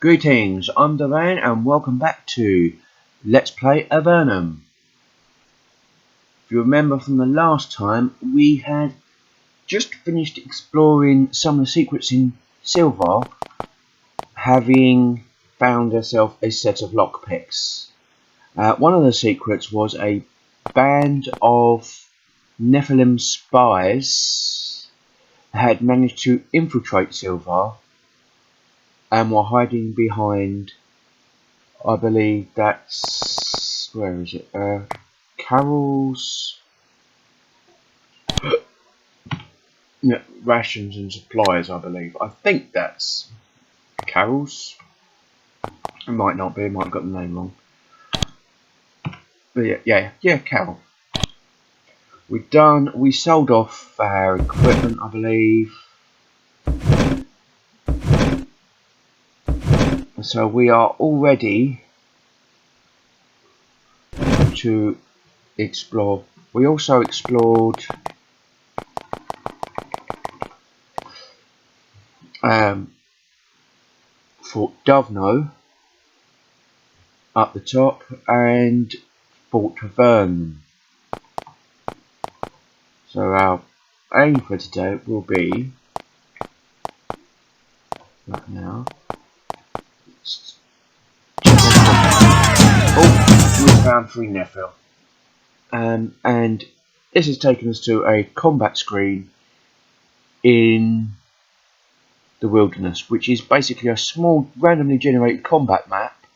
Greetings, I'm Devan and welcome back to Let's Play Avernum. If you remember from the last time, we had just finished exploring some of the secrets in Silver, having found ourselves a set of lockpicks. One of the secrets was a band of Nephilim spies had managed to infiltrate Silver and were hiding behind, I believe that's, where is it, Carol's rations and supplies, I believe. I think that's Carol's. It might not be, I might have got the name wrong. But yeah, Carol. We sold off our equipment, I believe. So we are all ready to explore. We also explored Fort Dovno up the top and Fort Avernum. So our aim for today will be right now. Oh, we found 3 Nephil. And this has taken us to a combat screen in the wilderness, which is basically a small randomly generated combat map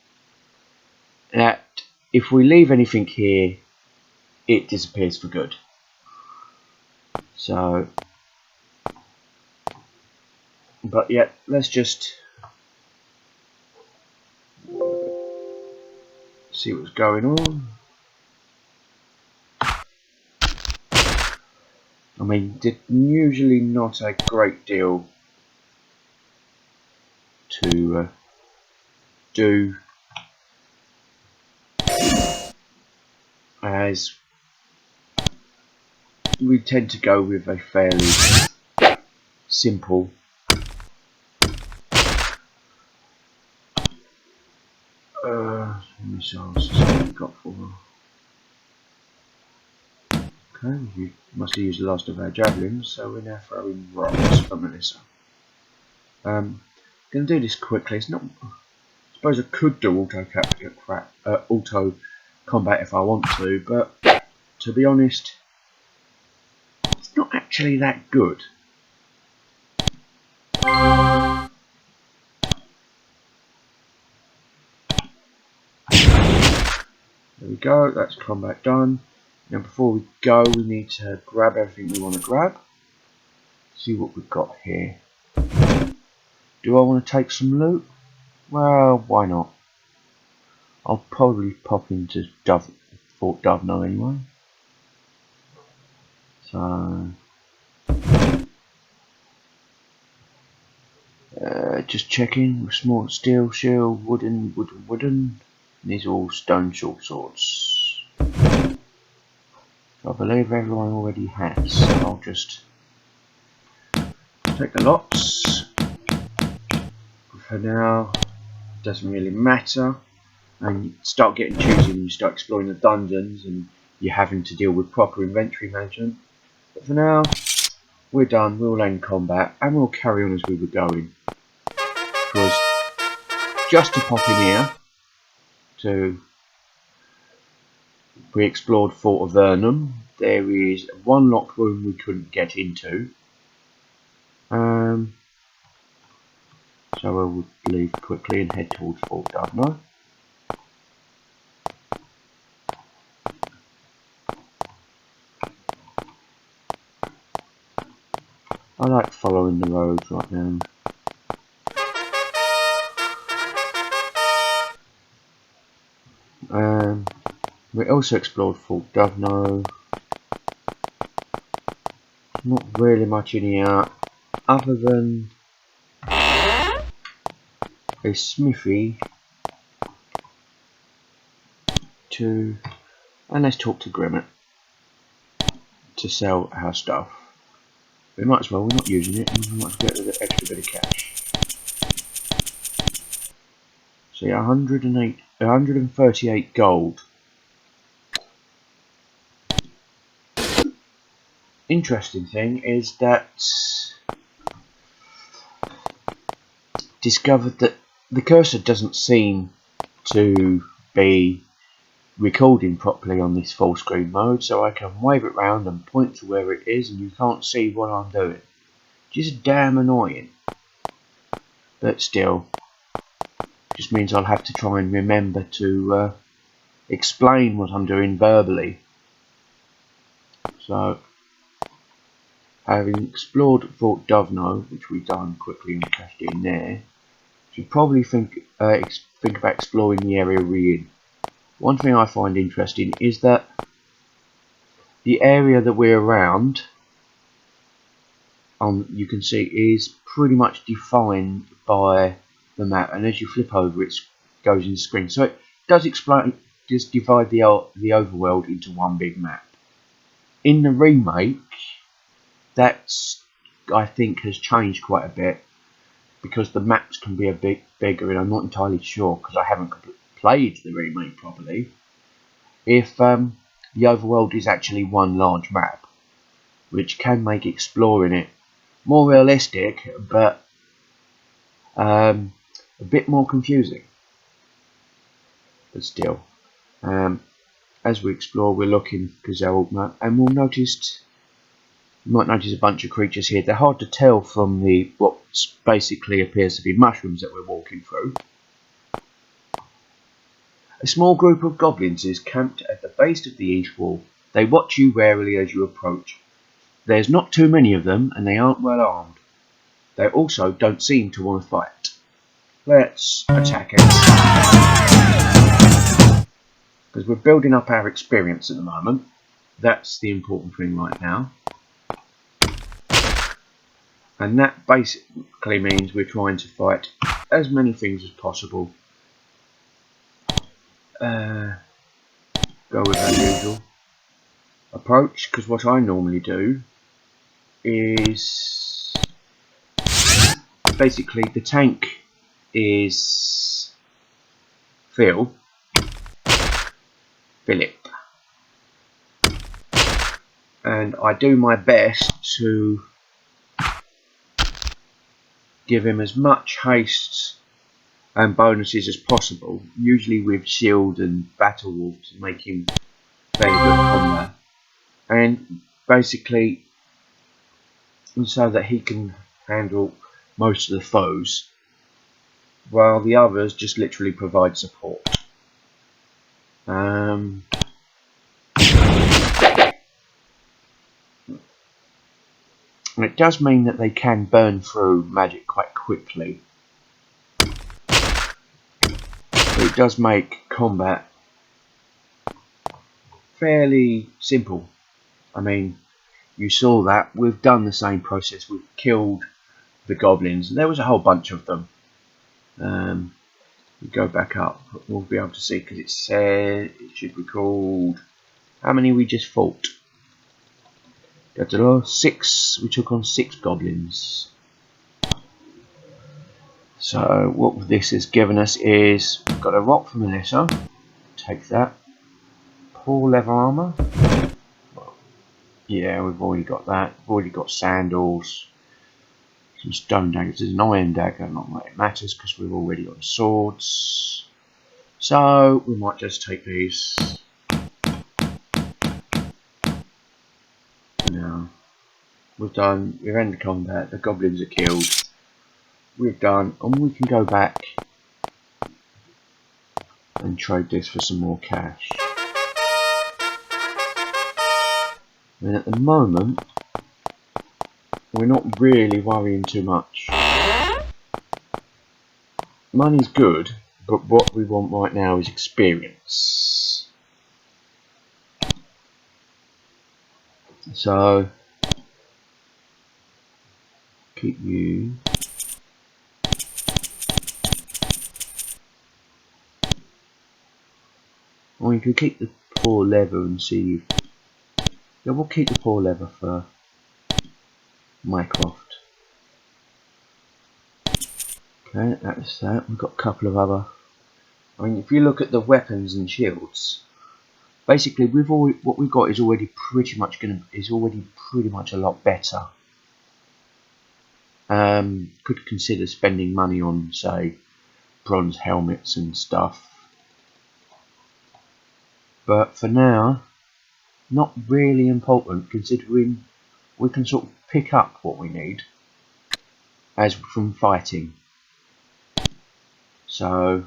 that if we leave anything here, it disappears for good. So, but yeah, let's just see what's going on. I mean, usually not a great deal to do, as we tend to go with a fairly simple missiles. What got for? Okay, you must have used the last of our javelins, so we're now throwing rocks from Melissa. Going to do this quickly. It's not. I suppose I could do auto combat if I want to, but to be honest, it's not actually that good. There we go, that's combat done. Now before we go, we need to grab everything we want to grab. See what we've got here. Do I want to take some loot? Well, why not? I'll probably pop into Fort Dovno anyway. So, just checking. Small steel shield, wooden. These are all stone short swords. So I believe everyone already has. So I'll just take the lots. For now, it doesn't really matter. And you start getting choosy when you start exploring the dungeons and you're having to deal with proper inventory management. But for now, we're done. We'll end combat and we'll carry on as we were going. Because just to pop in here, we explored Fort Avernum. There is one locked room we couldn't get into. So we'll leave quickly and head towards Fort Dovno. I like following the roads right now. We also explored Fort Dovno. Not really much in here, other than a smithy and let's talk to Grimmett to sell our stuff. We might as well, we're not using it, we might as well get an extra bit of cash. See, 138 gold. Interesting thing is that discovered that the cursor doesn't seem to be recording properly on this full screen mode, so I can wave it round and point to where it is and you can't see what I'm doing. Just damn annoying. But still, just means I'll have to try and remember to explain what I'm doing verbally. So, having explored Fort Dovno, which we've done quickly and cashed in there, should probably think about exploring the area we're in. One thing I find interesting is that the area that we're around, you can see, is pretty much defined by the map, and as you flip over it goes in the screen. So it does divide the overworld into one big map. In the remake, that's, I think, has changed quite a bit, because the maps can be a bit bigger, and I'm not entirely sure, because I haven't played the remake properly, if the overworld is actually one large map, which can make exploring it more realistic, but a bit more confusing. But still, as we explore, we're looking Gazelle map, and you might notice a bunch of creatures here. They're hard to tell from the what basically appears to be mushrooms that we're walking through. A small group of goblins is camped at the base of the east wall. They watch you warily as you approach. There's not too many of them, and they aren't well armed. They also don't seem to want to fight. Let's attack it. Because we're building up our experience at the moment. That's the important thing right now. And that basically means we're trying to fight as many things as possible. Go with our usual approach, because what I normally do is basically the tank is Philip, and I do my best to give him as much haste and bonuses as possible, usually with shield and battle wolf to make him very good combat, and basically so that he can handle most of the foes, while the others just literally provide support. And it does mean that they can burn through magic quite quickly. But it does make combat fairly simple. I mean, you saw that. We've done the same process. We've killed the goblins. There was a whole bunch of them. We go back up. We'll be able to see, because it said it should be called... How many we just fought? 6. We took on 6 goblins. So what this has given us is we've got a rock from Melissa. Take that. Poor leather armor. Well, yeah, we've already got that. We've already got sandals. Some stone daggers. There's an iron dagger. Not that it matters, because we've already got swords. So we might just take these. Now we've ended combat. The goblins are killed. We've done, and we can go back and trade this for some more cash. And at the moment, we're not really worrying too much. Money's good, but what we want right now is experience. So keep you. Or you can keep the poor leather and see. Yeah, we'll keep the poor leather for Mycroft. Okay, that's that. We've got a couple of other I mean, if you look at the weapons and shields, basically what we've got is already pretty much a lot better. Could consider spending money on, say, bronze helmets and stuff, but for now, not really important, considering we can sort of pick up what we need as from fighting. So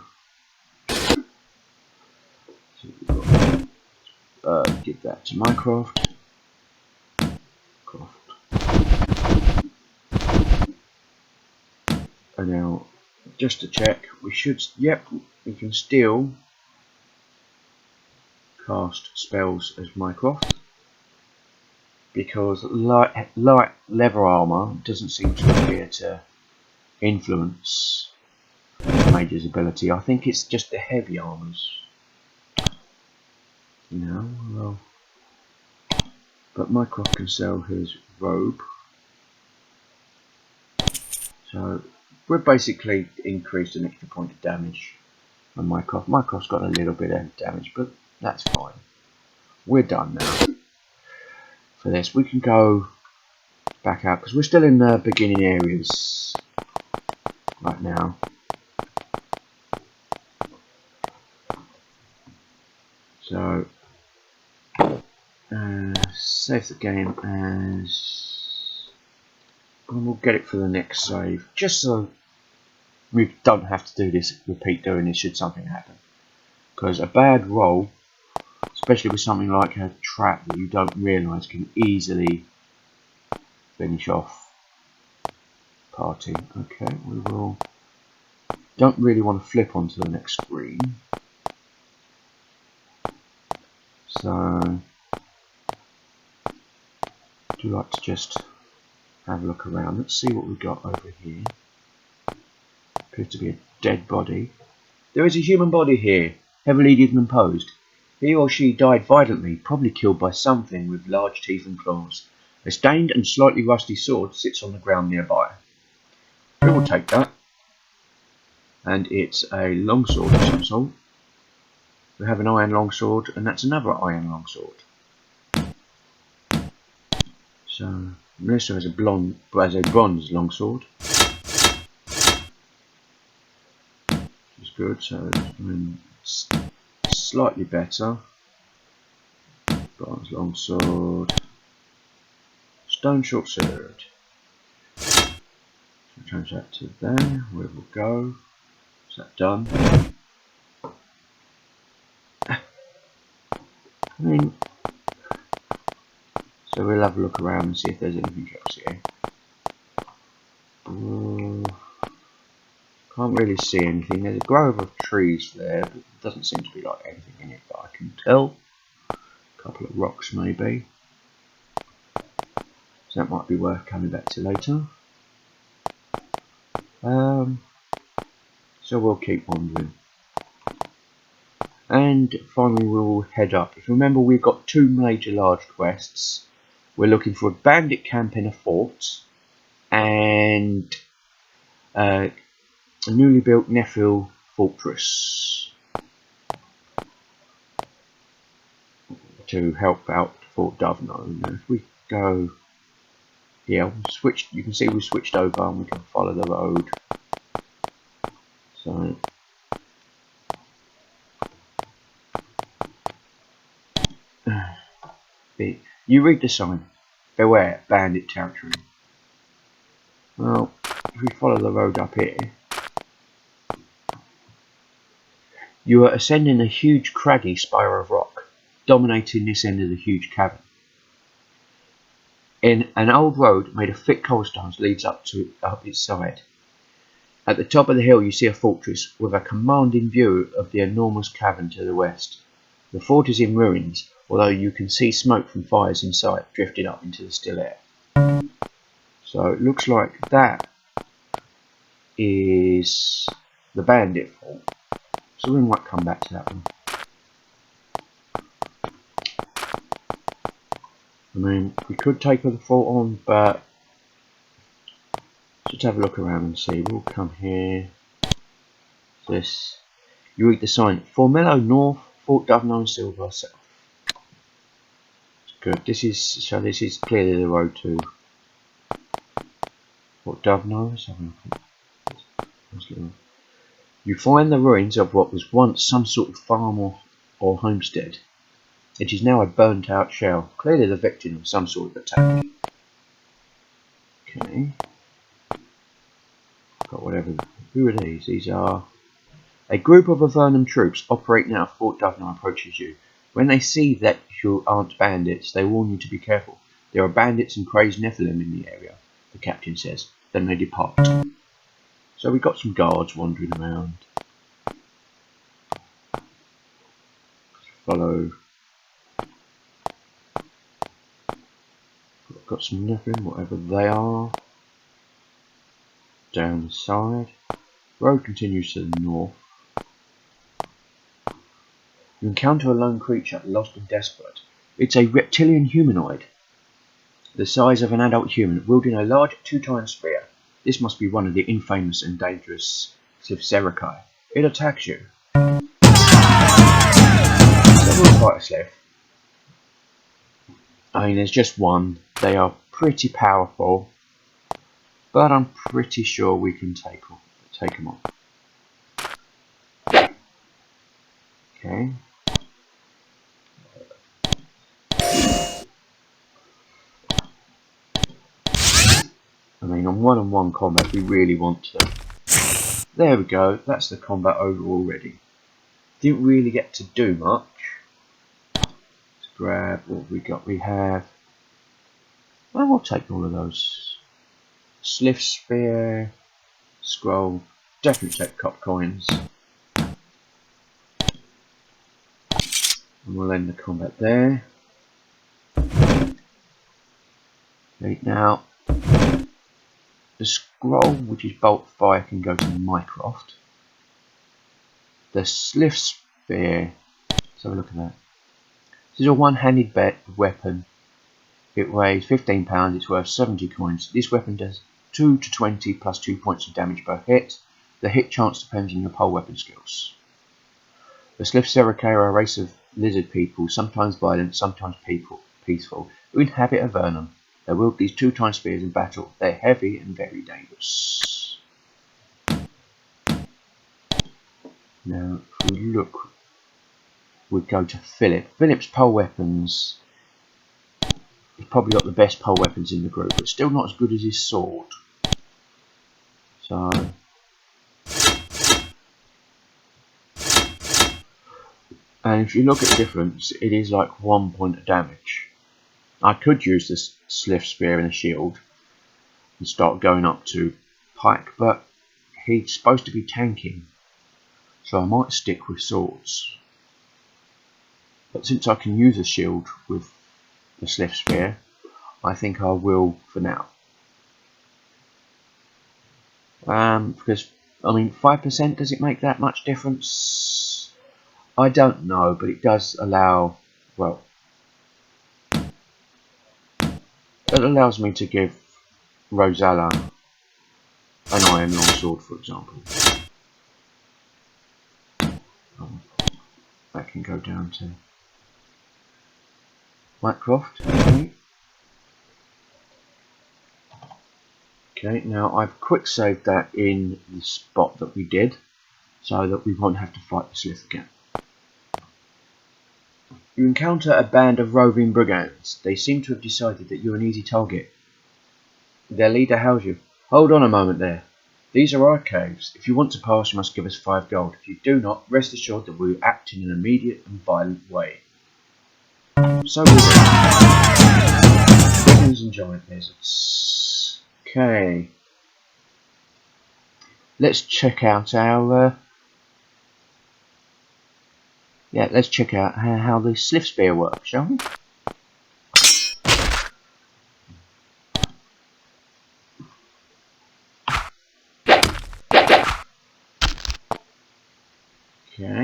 give that to Mycroft. And now, just to check, we can still cast spells as Mycroft, because light leather armour doesn't seem to appear to influence Mage's ability. I think it's just the heavy armours. Well, but Mycroft can sell his robe, so we're basically increased an extra point of damage on Mycroft. Mycroft's got a little bit of damage, but that's fine. We're done now. For this, we can go back out because we're still in the beginning areas right now. So save the game as, and we'll get it for the next save, just so we don't have to repeat doing this should something happen. Because a bad roll, especially with something like a trap that you don't realise, can easily finish off party. Okay, we will. Don't really want to flip onto the next screen, so do like to just have a look around. Let's see what we've got over here. Appears to be a dead body. There is a human body here, heavily decomposed. He or she died violently, probably killed by something with large teeth and claws. A stained and slightly rusty sword sits on the ground nearby. We will take that. And it's a longsword of some sort. We have an iron longsword, and that's another iron longsword. So Melissa has a bronze longsword. Which is good, so it's slightly better. Bronze longsword. Stone short sword. So change that to there, where we'll go. Is that done? So we'll have a look around and see if there's anything else here. Can't really see anything. There's a grove of trees there, but it doesn't seem to be like anything in it that I can tell. A couple of rocks maybe. So that might be worth coming back to later. So we'll keep wandering. And finally we'll head up. If you remember, we've got two major large quests. We're looking for a bandit camp in a fort and a newly built Nephil fortress to help out Fort Avernum. Now if we go here, you can see we switched over and we can follow the road. So you read the sign, beware bandit territory. Well, if we follow the road up here, you are ascending a huge craggy spire of rock, dominating this end of the huge cavern. In an old road made of thick cobblestones leads up its side. At the top of the hill you see a fortress with a commanding view of the enormous cavern to the west. The fort is in ruins, although you can see smoke from fires inside drifting up into the still air. So it looks like that is the bandit fort. So we might come back to that one. I mean, we could take the fort on, but just have a look around and see. We'll come here. This. You read the sign, Formello North, Fort Duvno and Silver South. Good. This is clearly the road to Fort Duvno. Let's have a look. You find the ruins of what was once some sort of farm or homestead. It is now a burnt out shell, clearly the victim of some sort of attack. Okay. Got whatever. Who are these? These are a group of Avernum troops operating out of Fort Duvno approaches you. When they see that you aren't bandits, they warn you to be careful. There are bandits and crazed Nephilim in the area, the captain says. Then they depart. So we've got some guards wandering around. Follow. Got some Nephilim, whatever they are. Down the side. Road continues to the north. You encounter a lone creature, lost and desperate. It's a reptilian humanoid, the size of an adult human, wielding a large two-tined spear. This must be one of the infamous and dangerous Slivserikai. It attacks you. So we'll fight a Sliv. I mean, there's just one. They are pretty powerful, but I'm pretty sure we can take them on. Okay. I mean, on one-on-one combat, we really want to. There we go. That's the combat over already. Didn't really get to do much. Let's grab what we got. We have. Well, we'll take all of those. Sliv spear, scroll. Definitely take cop coins. And we'll end the combat there. Okay, now. The scroll, which is bolt fire, can go to Mycroft. The Sliv spear, let's have a look at that. This is a one-handed weapon. It weighs £15, it's worth 70 coins. This weapon does 2 to 20 plus 2 points of damage per hit. The hit chance depends on your pole weapon skills. The Slivserikai are a race of lizard people, sometimes violent, sometimes peaceful, who inhabit Avernum. They wield these two-tined spears in battle. They're heavy and very dangerous. Now, if we look, we go to Philip. Philip's pole weapons. He's probably got the best pole weapons in the group, but still not as good as his sword. So, and if you look at the difference, it is like 1 point of damage. I could use this Sliv spear and a shield and start going up to Pike, but he's supposed to be tanking, so I might stick with swords. But since I can use a shield with the Sliv spear, I think I will for now. Because, I mean, 5%, does it make that much difference? I don't know, but it does allow, well, it allows me to give Rosella an iron longsword, for example. That can go down to Mycroft. Okay, now I've quick saved that in the spot that we did, so that we won't have to fight the Sliv again. You encounter a band of roving brigands. They seem to have decided that you're an easy target. Their leader hails you. Hold on a moment there. These are our caves. If you want to pass, you must give us 5 gold. If you do not, rest assured that we will act in an immediate and violent way. So we will. Brigands and giant lizards. Okay. Let's check out our... let's check out how the Sliv spear works, shall we? Okay.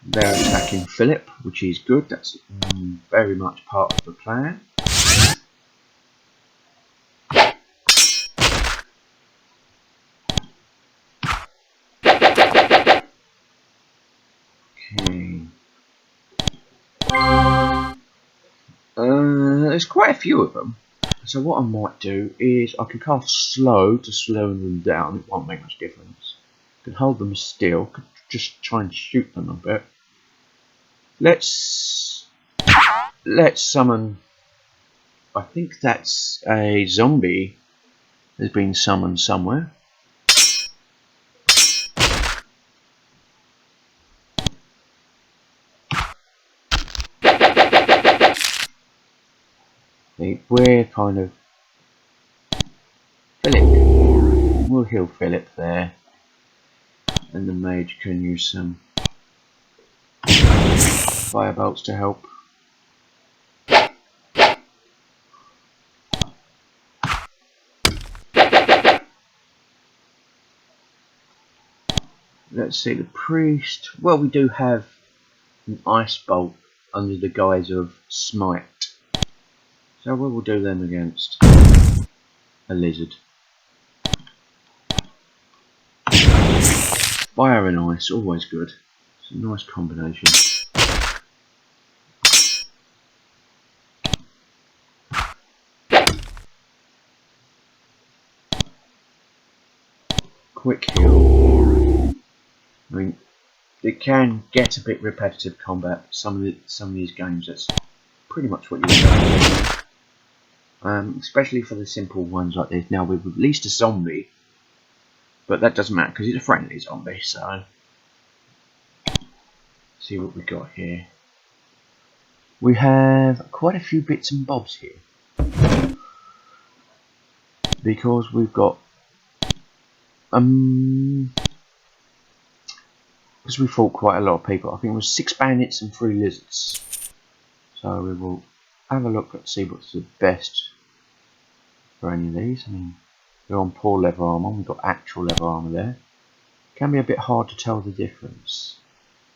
They're attacking Philip, which is good. That's very much part of the plan. Okay. There's quite a few of them. So what I might do is I can cast slow to slow them down. It won't make much difference. I can hold them still. Could just try and shoot them a bit. Let's summon. I think that's a zombie has been summoned somewhere. We're kind of Philip. We'll heal Philip there, and the mage can use some fire bolts to help. Let's see, the priest. Well, we do have an ice bolt under the guise of smite. So we will do them against a lizard. Fire and ice, always good. It's a nice combination. Quick heal. I mean, it can get a bit repetitive combat. Some of these games, that's pretty much what you end up with. Especially for the simple ones like this. Now we've released a zombie, but that doesn't matter because it's a friendly zombie. So, see what we got here. We have quite a few bits and bobs here because we've got because we fought quite a lot of people. I think it was 6 bandits and 3 lizards. So we will have a look at see what's the best for any of these. I mean, we're on poor leather armour. We've got actual leather armour there. Can be a bit hard to tell the difference,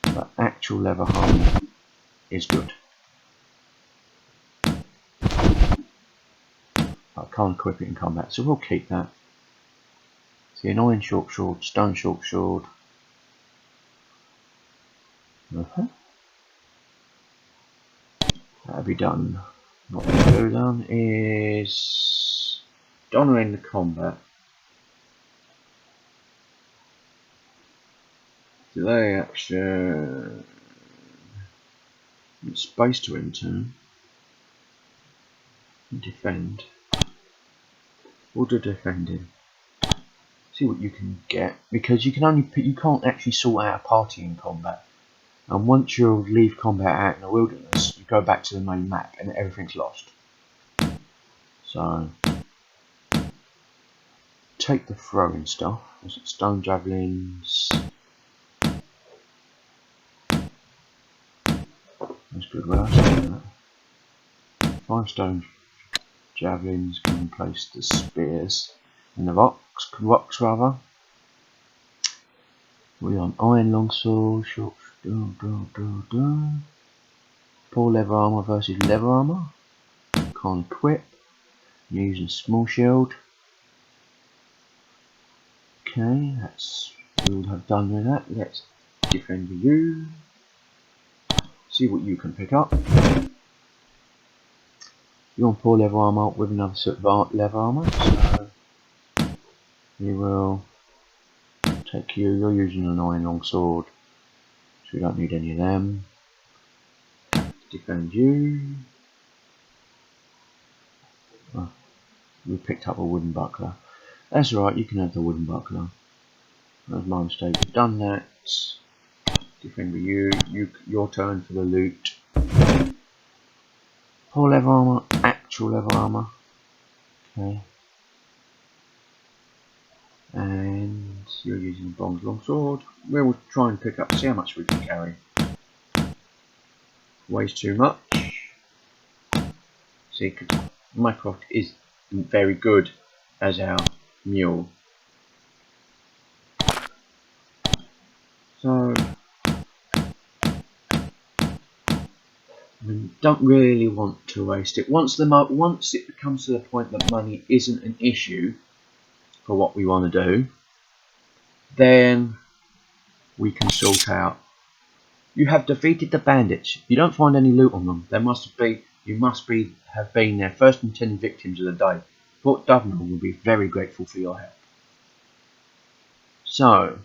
but actual leather armour is good. I can't equip it in combat, so we'll keep that. See, an iron short sword, stone short sword. That'll be done. What we'll do then is Donna in the combat. Delay action. Space to enter. Defend. We'll do defending. See what you can get, because you can only you can't actually sort out a party in combat. And once you leave combat out in the wilderness, you go back to the main map and everything's lost. So take the throwing stuff. Stone javelins. That's good. Well, that. 5 stone javelins can replace the spears and the rocks rather. We're on iron longsword, short. Poor leather armour versus leather armour. Can't equip. Using small shield. Okay, that's we'll have done with that. Let's defend you. See what you can pick up. You're on poor leather armour with another sort of leather armour, so we will take you. You're using an iron longsword, so we don't need any of them. Defend you. Oh, we picked up a wooden buckler. That's right, you can have the wooden buckler. That was my mistake. We've done that. Defend you. Your turn for the loot. Poor leather armour, actual leather armour. Okay. And you're using a bronze longsword. We will try and pick up, see how much we can carry. Weighs too much. See, Mycroft is very good as our mule. So we don't really want to waste it. Once it becomes to the point that money isn't an issue for what we want to do, then we can sort out. You have defeated the bandits. You don't find any loot on them. You must have been their first intended victims of the day. Fort Avernum will be very grateful for your help. So,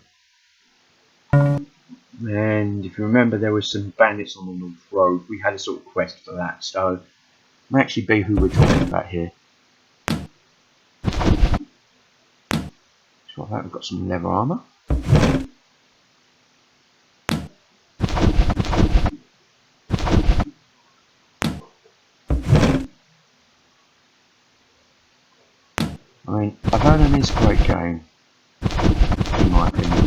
and if you remember, there was some bandits on the North Road. We had a sort of quest for that. So, it may actually be who we're talking about here. So we've got some leather armour. I mean, Avernum is a great game, in my opinion. It's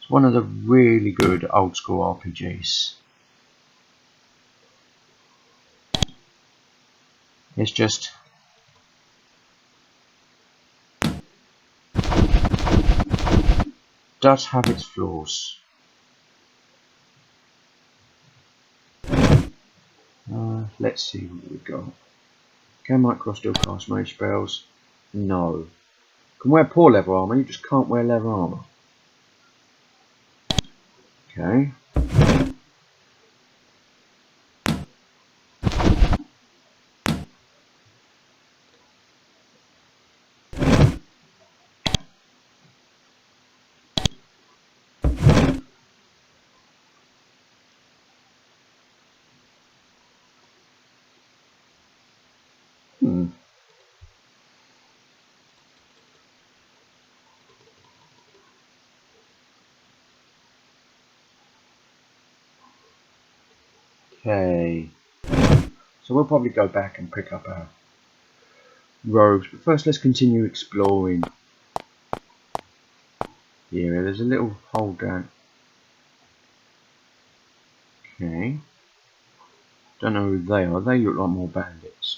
one of the really good old school RPGs. It's just does have its flaws. Let's see what we've got. Can micro still cast mage spells? No. Can wear poor leather armour, you just can't wear leather armour. Okay. Okay. So we'll probably go back and pick up our robes, but first let's continue exploring. Here, there's a little hole down. Okay. Don't know who they are. They look like more bandits.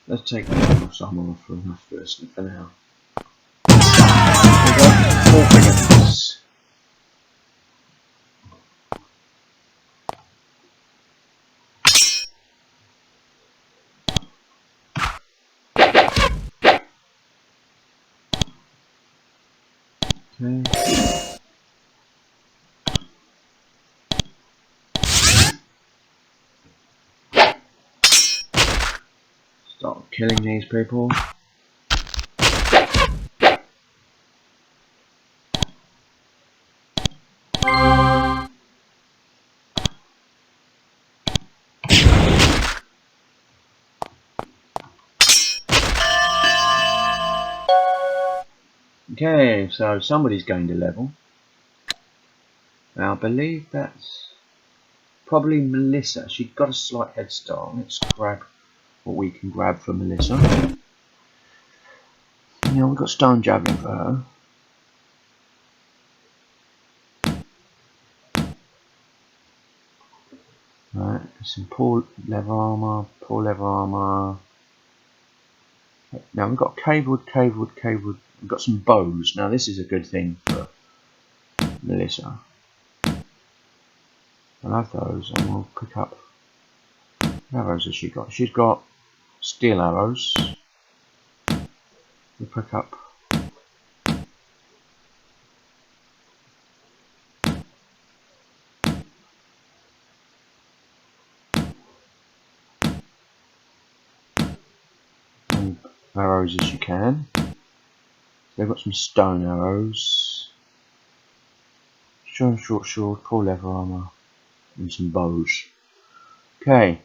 Let's take some off for enough first for now. There we go. 4 fingers. Okay. Start killing these people. Okay, so somebody's gained a level. Now I believe that's probably Melissa. She's got a slight head start. Let's grab what we can grab for Melissa. Now we've got stone javelin for her. Right, some poor leather armour, Now we've got cave wood. We've got some bows. Now this is a good thing for Melissa. I'll have those and we'll pick up. What arrows has she got? She's got steel arrows. We'll pick up arrows as you can. They've got some stone arrows, short sword, full leather armour, and some bows. Okay.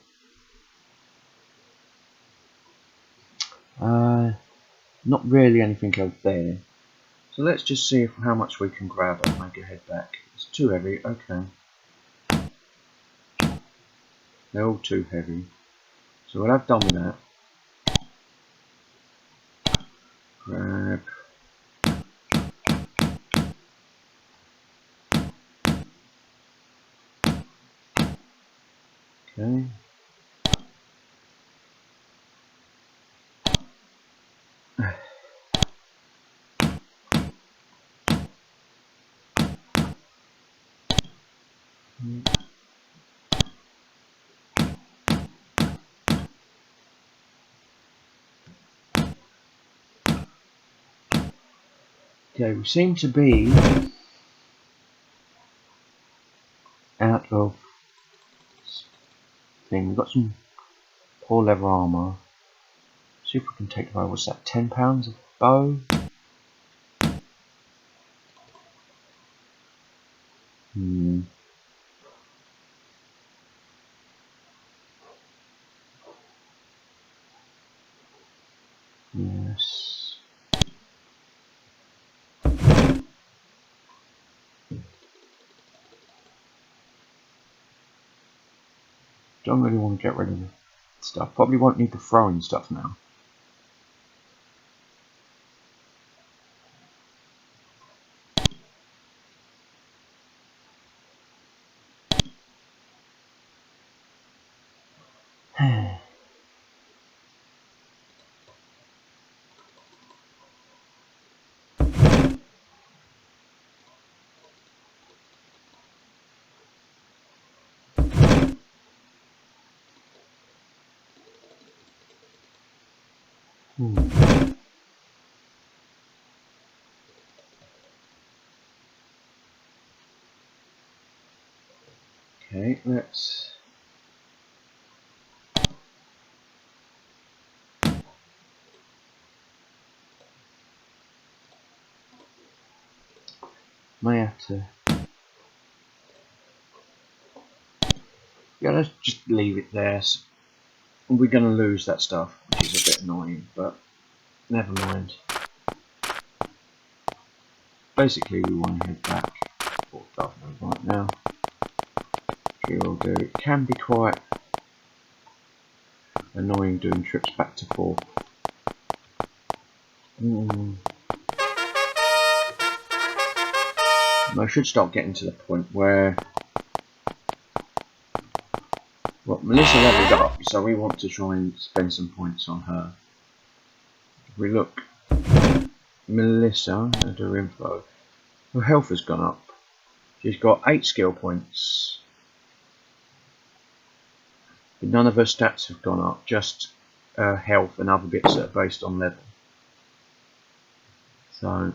Not really anything over there. So let's just see how much we can grab and make a head back. It's too heavy. Okay. They're all too heavy. So what I've done with that. Grab. Okay. Okay, we seem to be out of thing. We've got some poor leather armour. See if we can take away, what's that, £10 of bow? Yes. Don't really want to get rid of the stuff. Probably won't need the throwing stuff now. Okay, let's may have to. Yeah, let's just leave it there. We're going to lose that stuff, which is a bit annoying, but never mind. Basically, we want to head back for Avernum right now. Which we will do. It can be quite annoying doing trips back to forth. I should start getting to the point where, well, Melissa leveled up, so we want to try and spend some points on her. If we look, Melissa and her info, her health has gone up. She's got 8 skill points, but none of her stats have gone up, just health and other bits that are based on level. So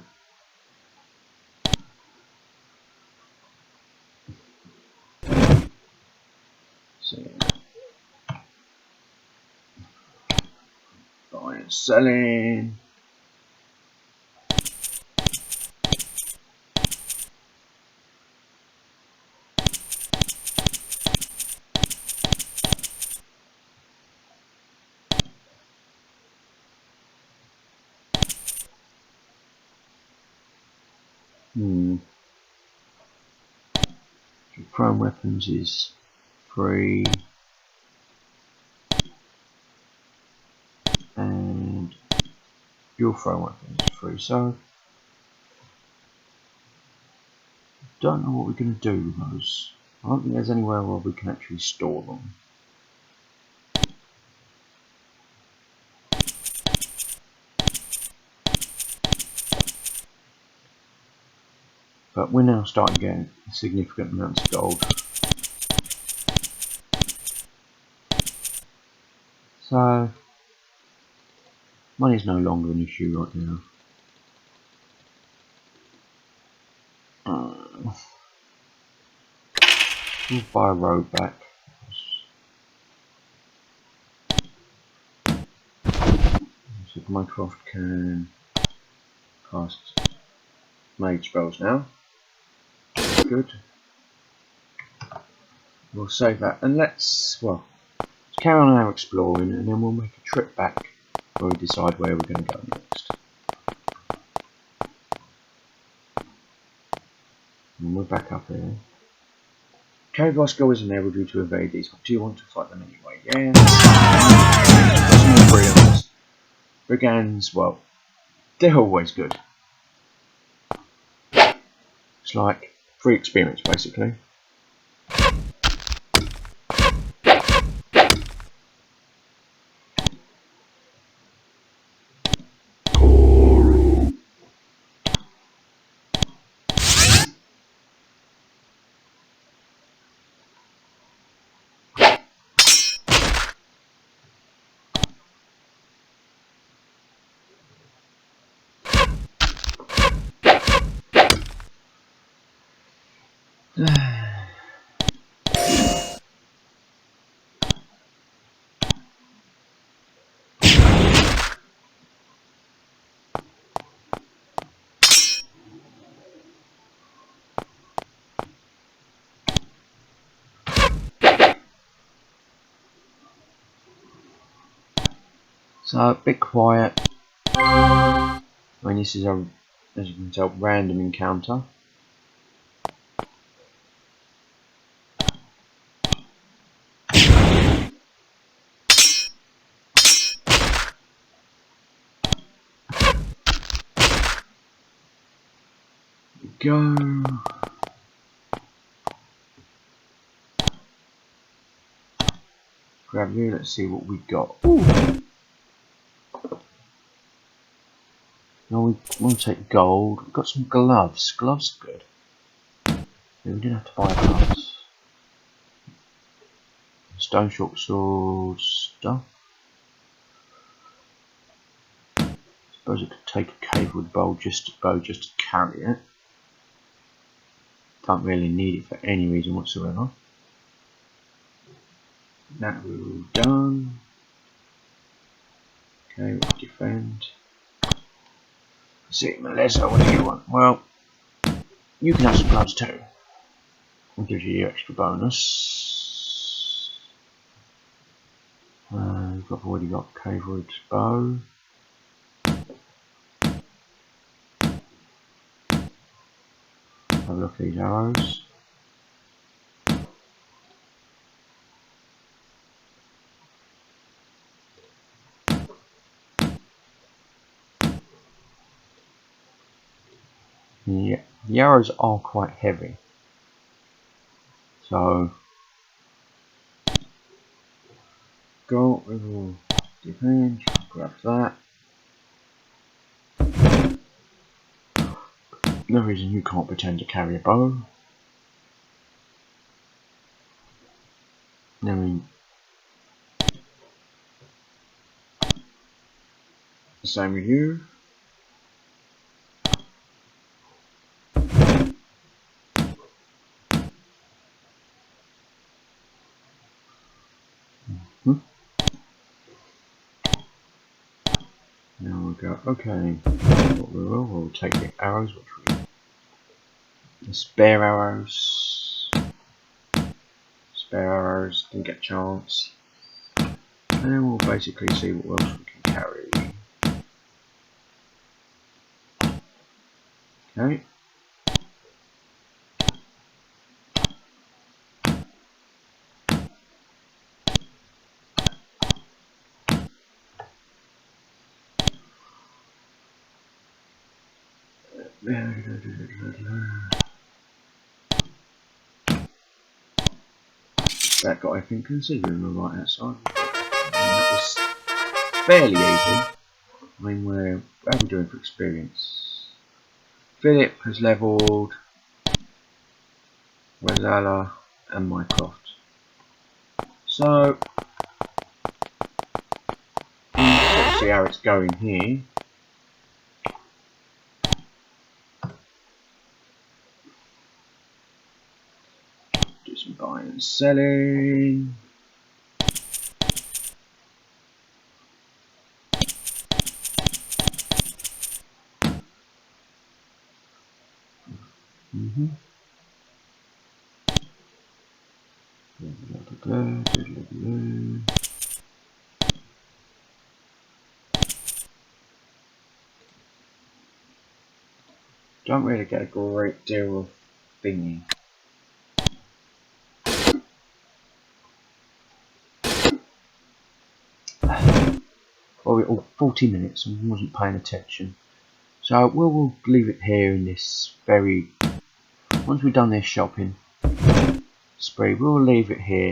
buying, selling. Prone weapons is free, and dual throw weapons is free. So don't know what we're going to do with those. I don't think there's anywhere where we can actually store them. But we're now starting to get significant amounts of gold. So money's no longer an issue right now. We'll buy a road back. So Minecraft can cast mage spells now. Good. We'll save that and let's carry on our exploring, and then we'll make a trip back where we decide where we're going to go next. And we're back up here. Cave Oscar isn't able to evade these, but do you want to fight them anyway? Yeah. Some more brigands. Brigands, well, they're always good. It's like free experience, basically. So a bit quiet. I mean, this is a, as you can tell, random encounter. Go. Grab you. Let's see what we got. Ooh. No, we want to take gold. We've got some gloves. Gloves are good. Yeah, we didn't have to buy gloves. Stone short sword stuff. Suppose I could take a cave wood bow just to carry it. Don't really need it for any reason whatsoever. That we're all done. Okay, we'll defend. See, Melissa, what do you want? Well, you can have some gloves too. It gives you the extra bonus. I've already got cave wood bow. Have a look at these arrows. Yeah, the arrows are quite heavy. So, go, we will defend, grab that. No reason you can't pretend to carry a bow. I mean, the same with you. Now we'll go, okay, what we'll take the arrows, which we, the spare arrows, didn't get a chance, and then we'll basically see what else we can carry. Okay. That got everything considering we're right outside. That was fairly easy. I mean, how are we doing for experience? Philip has levelled Wazala and Mycroft. So, let's see how it's going here. Do some buying and selling. Don't really get a great deal of thingy. Well, 40 minutes and wasn't paying attention. So we'll leave it here in this very... Once we've done this shopping spree, we'll leave it here.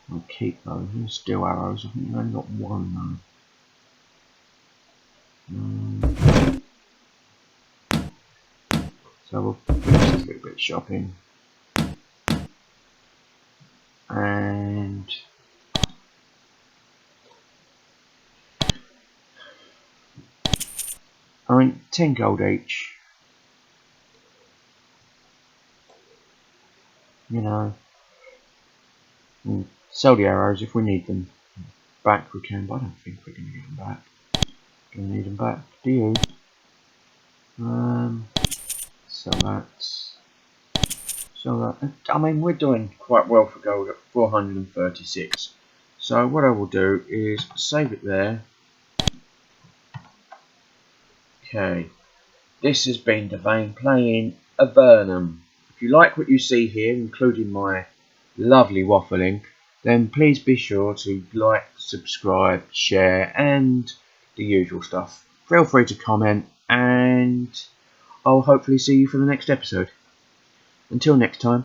We'll keep those. And steel arrows. I think we've only got one though. So we'll finish this little bit of shopping. And... I mean, 10 gold each. you know. We'll sell the arrows if we need them back. We can, but I don't think we're going to get them back. Going to need them back. Do you? Sell that. Sell that. I mean, we're doing quite well for gold at 436. So what I will do is save it there. Okay. This has been Devane playing Avernum. If you like what you see here, including my lovely waffling, then please be sure to like, subscribe, share, and the usual stuff. Feel free to comment, and I'll hopefully see you for the next episode. Until next time.